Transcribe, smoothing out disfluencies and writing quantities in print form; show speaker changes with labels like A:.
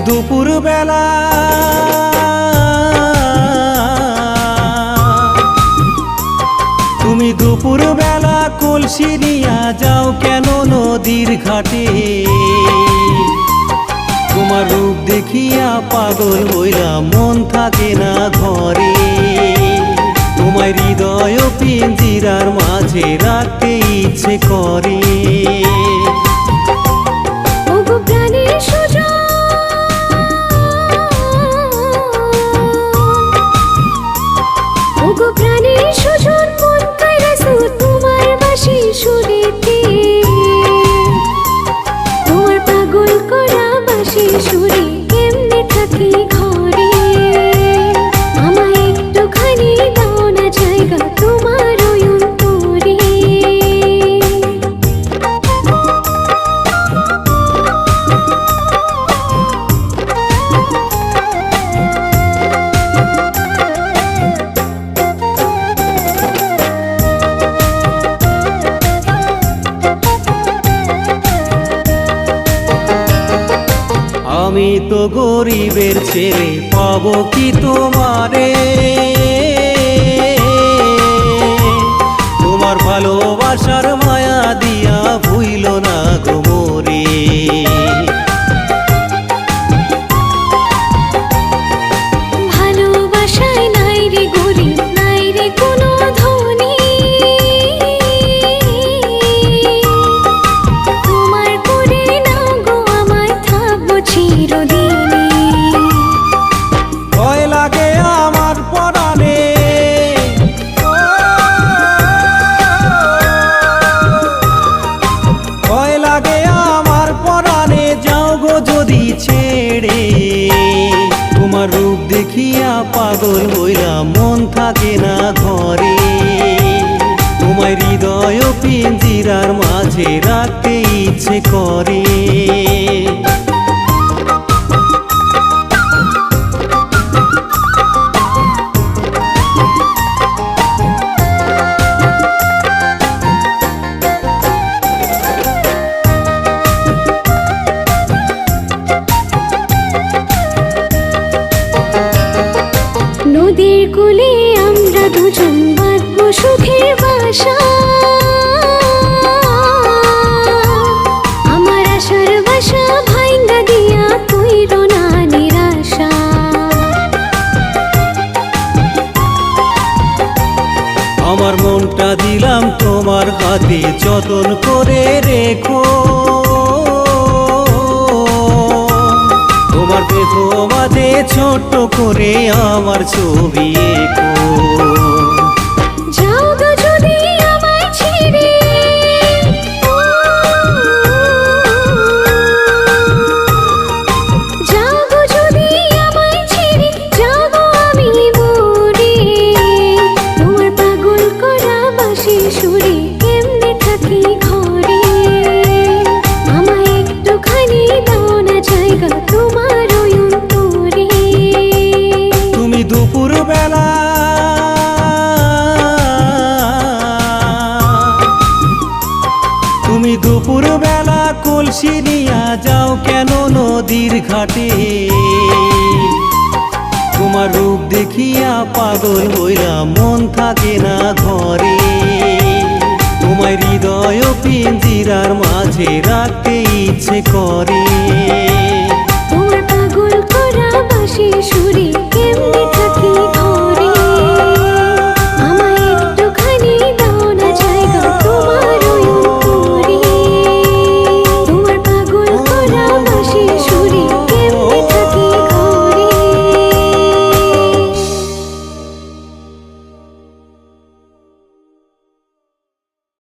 A: দুপুর বেলা তুমি দুপুর বেলা কলসি নিয়া যাও কেন নদীর ঘাটে? তোমার রূপ দেখিয়া পাগল হইলাম, মন থাকে না ঘরে। তোমার হৃদয় পিঞ্জিরার মাঝে রাখতে ইচ্ছে করে।
B: তোমার পাগল করা বাঁশি সুরে কেমনে থাকি ঘরে? আমায় একটুখানি দাও না জায়গা তোমার ওই অন্তরে।
A: আমি তো গরিবের ছেলে, পাবো কি তোমারে? তোমার ভালোবাসার মায়া দিয়া ভুইল না গো মোরে।
B: ভালোবাসায় নাই রে গরিব, নাই রে কোনো ধনী। তোমার করে নাও গো আমায়, থাকবো চিরদিনে।
A: ভয় লাগে আমার পরাণে, ভয় লাগে আমার পরাণে, যাও গো যদি ছেড়ে। তোমার রূপ দেখিয়া পাগল হইলাম, মন থাকে না ঘরে। তোমার হৃদয় পিঞ্জিরার মাঝে রাখতে ইচ্ছে করে।
B: নদীর কূলে আমরা দুজন বাঁধবো সুখের বাসা। আমার আশার বাসা ভাইঙ্গা দিয়া কইরো না নিরাশা।
A: আমার মনটা দিলাম তোমার হাতে, যতন করে রেখো। তোমার বেথো মাঝে ছোট্ট করে আমার ছবি এঁকো।
B: যাও গো যদি আমায় ছেড়ে, যাও গো যদি আমায় ছেড়ে, যাও গো আমি মরে। তোমার পাগল করা বাঁশি সুরে কেমনে থাকি ঘরে? আমায় একটুখানি দাও না জায়গা তোমার ওই অন্তরে।
A: তুমি দুপুর বেলা তুমি দুপুর বেলা কলসি নিয়া যাও কেন নদীর ঘাটে? তোমার রূপ দেখিয়া পাগল হইলাম, মন থাকে না ঘরে। তোমার হৃদয় পিঞ্জিরার মাঝে রাখতে ইচ্ছে করে।